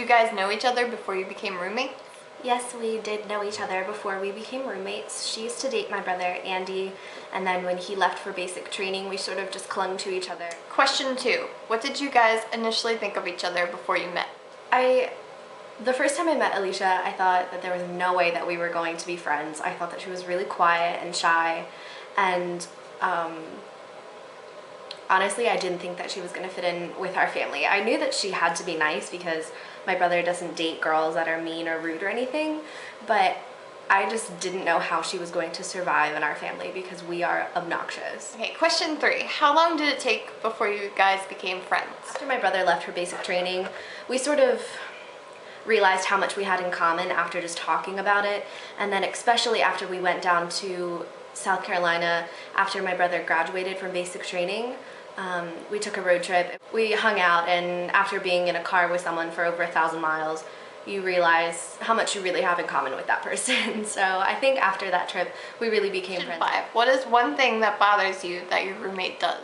guys know each other before you became roommates? Yes, we did know each other before we became roommates. She used to date my brother, Andy, and then when he left for basic training, we sort of just clung to each other. Question 2. What did you guys initially think of each other before you met? The first time I met Alicia, I thought that there was no way that we were going to be friends. I thought that she was really quiet and shy, and honestly, I didn't think that she was going to fit in with our family. I knew that she had to be nice because my brother doesn't date girls that are mean or rude or anything, but I just didn't know how she was going to survive in our family because we are obnoxious. Okay, question 3. How long did it take before you guys became friends? After my brother left for basic training, we sort of realized how much we had in common after just talking about it, and then especially after we went down to South Carolina after my brother graduated from basic training. We took a road trip. We hung out, and after being in a car with someone for over 1,000 miles, you realize how much you really have in common with that person. So I think after that trip, we really became friends. 5. What is one thing that bothers you that your roommate does?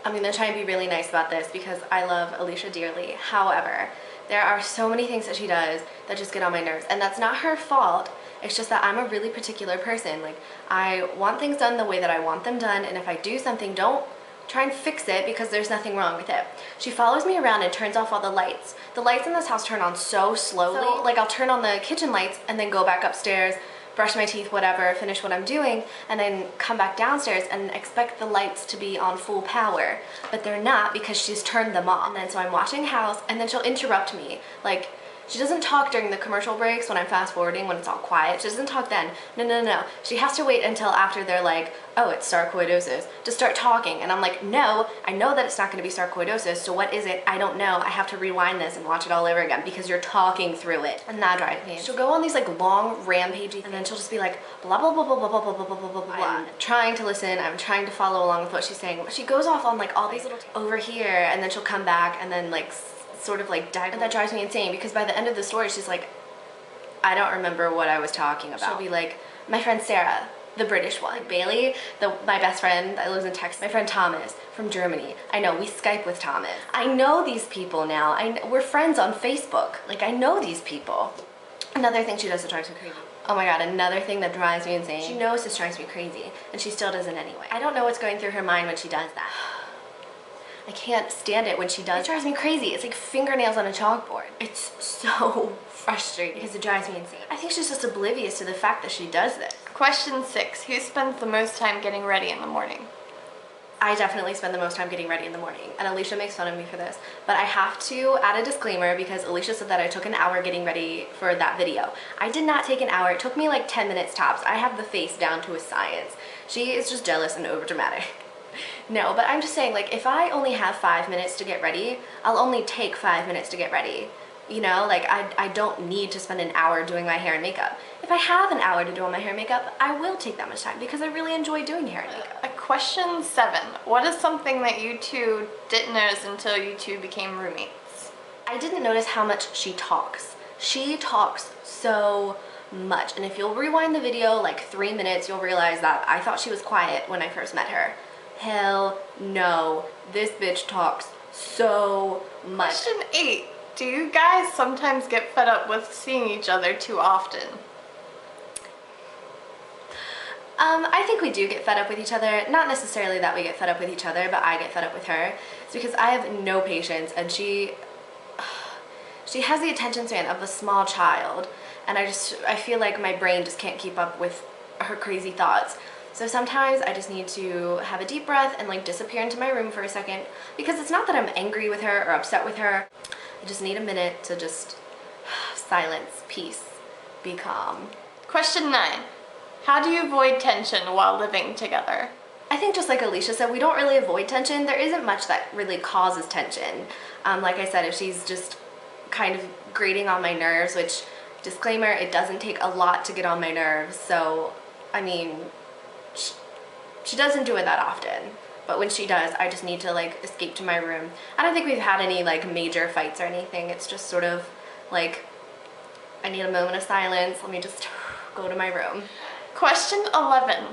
I'm gonna try and be really nice about this because I love Alicia dearly. However, there are so many things that she does that just get on my nerves, and that's not her fault. It's just that I'm a really particular person. Like, I want things done the way that I want them done, and if I do something, don't try and fix it because there's nothing wrong with it. She follows me around and turns off all the lights. The lights in this house turn on so slowly. So, like, I'll turn on the kitchen lights and then go back upstairs, brush my teeth, whatever, finish what I'm doing, and then come back downstairs and expect the lights to be on full power. But they're not because she's turned them off. And then so I'm watching house, and then she'll interrupt me. Like, she doesn't talk during the commercial breaks when I'm fast forwarding, when it's all quiet. She doesn't talk then. No. She has to wait until after they're like, oh, it's sarcoidosis, to start talking. And I'm like, no, I know that it's not going to be sarcoidosis, so what is it? I don't know. I have to rewind this and watch it all over again because you're talking through it. And that drives me. She'll go on these like long rampages, and then she'll just be like, blah, blah, blah, blah, blah, blah, blah, blah, blah, blah, blah. I'm trying to listen. I'm trying to follow along with what she's saying. She goes off on like all these little over here, and then she'll come back and then like sort of like dive, and that drives me insane because by the end of the story she's like, I don't remember what I was talking about. She'll be like, my friend Sarah, the British one, like Bailey, my best friend that lives in Texas, my friend Thomas from Germany. I know, we Skype with Thomas. I know these people now. We're friends on Facebook. Like, I know these people. Another thing she does that drives me crazy. Oh my god, another thing that drives me insane. She knows this drives me crazy, and she still does it anyway. I don't know what's going through her mind when she does that. I can't stand it when she does. It drives me crazy. It's like fingernails on a chalkboard. It's so frustrating because it drives me insane. I think she's just oblivious to the fact that she does this. Question 6. Who spends the most time getting ready in the morning? I definitely spend the most time getting ready in the morning, and Alicia makes fun of me for this, but I have to add a disclaimer because Alicia said that I took an hour getting ready for that video. I did not take an hour. It took me like 10 minutes tops. I have the face down to a science. She is just jealous and overdramatic. No, but I'm just saying, like, if I only have 5 minutes to get ready, I'll only take 5 minutes to get ready. You know, like, I don't need to spend an hour doing my hair and makeup. If I have an hour to do all my hair and makeup, I will take that much time because I really enjoy doing hair and makeup. Question 7. What is something that you two didn't notice until you two became roommates? I didn't notice how much she talks. She talks so much, and if you'll rewind the video like 3 minutes, you'll realize that I thought she was quiet when I first met her. Hell no, this bitch talks so much. Question 8. Do you guys sometimes get fed up with seeing each other too often? I think we do get fed up with each other. Not necessarily that we get fed up with each other, but I get fed up with her. It's because I have no patience, and she has the attention span of a small child, and I feel like my brain just can't keep up with her crazy thoughts. So sometimes I just need to have a deep breath and like disappear into my room for a second, because it's not that I'm angry with her or upset with her. I just need a minute to just silence, peace, be calm. Question 9. How do you avoid tension while living together? I think just like Alicia said, we don't really avoid tension. There isn't much that really causes tension. Like I said, if she's just kind of grating on my nerves, which, disclaimer, it doesn't take a lot to get on my nerves. So, I mean, she doesn't do it that often. But when she does, I just need to like escape to my room. I don't think we've had any like major fights or anything. It's just sort of like, I need a moment of silence. Let me just go to my room. Question 11.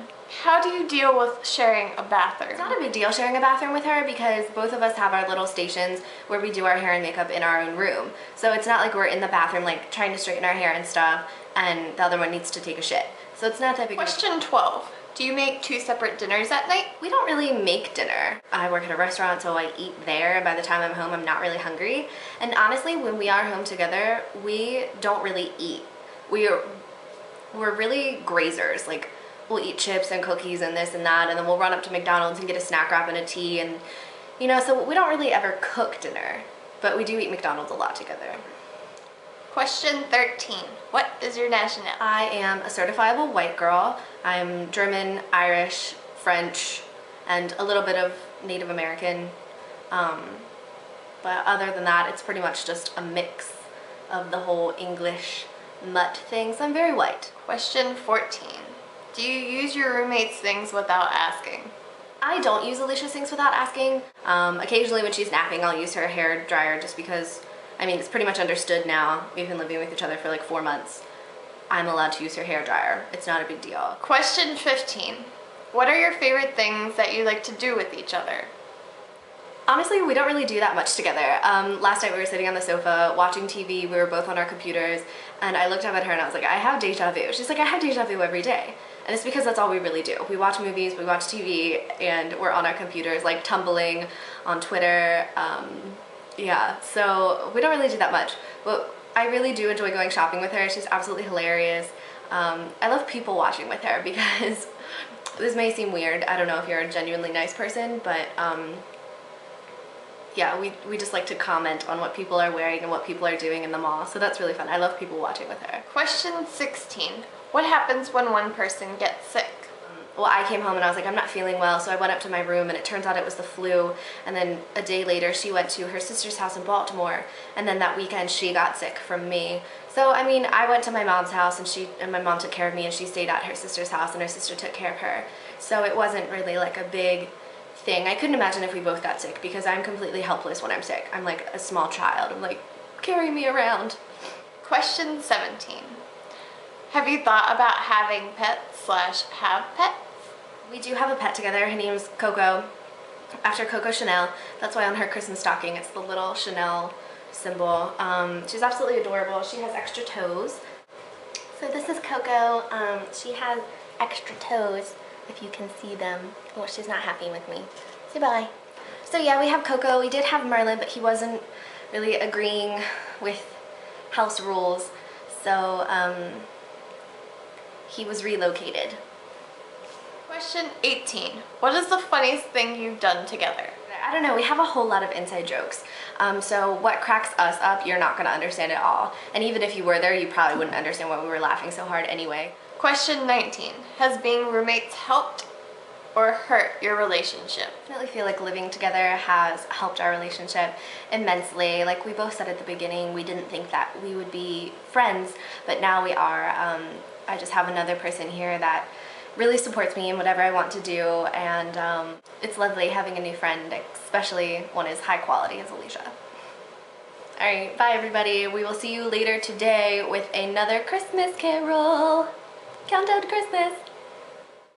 How do you deal with sharing a bathroom? It's not a big deal sharing a bathroom with her because both of us have our little stations where we do our hair and makeup in our own room. So it's not like we're in the bathroom like trying to straighten our hair and stuff and the other one needs to take a shit. So it's not that big of a deal. Question 12. Do you make 2 separate dinners at night? We don't really make dinner. I work at a restaurant, so I eat there, and by the time I'm home, I'm not really hungry. And honestly, when we are home together, we don't really eat. We're really grazers. Like, we'll eat chips and cookies and this and that, and then we'll run up to McDonald's and get a snack wrap and a tea, and you know, so we don't really ever cook dinner, but we do eat McDonald's a lot together. Question 13. What is your nationality? I am a certifiable white girl. I'm German, Irish, French, and a little bit of Native American. But other than that, it's pretty much just a mix of the whole English mutt thing, so I'm very white. Question 14. Do you use your roommate's things without asking? I don't use Alicia's things without asking. Occasionally when she's napping, I'll use her hair dryer just because, I mean, it's pretty much understood now. We've been living with each other for like 4 months. I'm allowed to use her hair dryer. It's not a big deal. Question 15. What are your favorite things that you like to do with each other? Honestly, we don't really do that much together. Last night we were sitting on the sofa watching TV. We were both on our computers, and I looked up at her and I was like, I have deja vu. She's like, I have deja vu every day. And it's because that's all we really do. We watch movies, we watch TV, and we're on our computers, like tumbling on Twitter. Yeah, so we don't really do that much. But I really do enjoy going shopping with her. She's absolutely hilarious. I love people watching with her because this may seem weird. I don't know if you're a genuinely nice person, but yeah, we just like to comment on what people are wearing and what people are doing in the mall. So that's really fun. I love people watching with her. Question 16. What happens when one person gets sick? Well, I came home and I was like, I'm not feeling well, so I went up to my room and it turns out it was the flu. And then a day later, she went to her sister's house in Baltimore, and then that weekend she got sick from me. So, I mean, I went to my mom's house and my mom took care of me, and she stayed at her sister's house and her sister took care of her. So it wasn't really like a big thing. I couldn't imagine if we both got sick because I'm completely helpless when I'm sick. I'm like a small child. I'm like, carry me around. Question 17. Have you thought about having pets / have pets? We do have a pet together. Her name's Coco, after Coco Chanel. That's why on her Christmas stocking it's the little Chanel symbol. She's absolutely adorable. She has extra toes. So this is Coco. She has extra toes, if you can see them. Well, she's not happy with me. Say bye. So yeah, we have Coco. We did have Merlin, but he wasn't really agreeing with house rules. So he was relocated. Question 18. What is the funniest thing you've done together? I don't know, we have a whole lot of inside jokes. So what cracks us up, you're not gonna understand at all. And even if you were there, you probably wouldn't understand why we were laughing so hard anyway. Question 19. Has being roommates helped or hurt your relationship? I definitely feel like living together has helped our relationship immensely. Like we both said at the beginning, we didn't think that we would be friends, but now we are. I just have another person here that really supports me in whatever I want to do, and it's lovely having a new friend, especially one as high quality as Alicia. Alright, bye everybody. We will see you later today with another Christmas carol. Countdown to Christmas!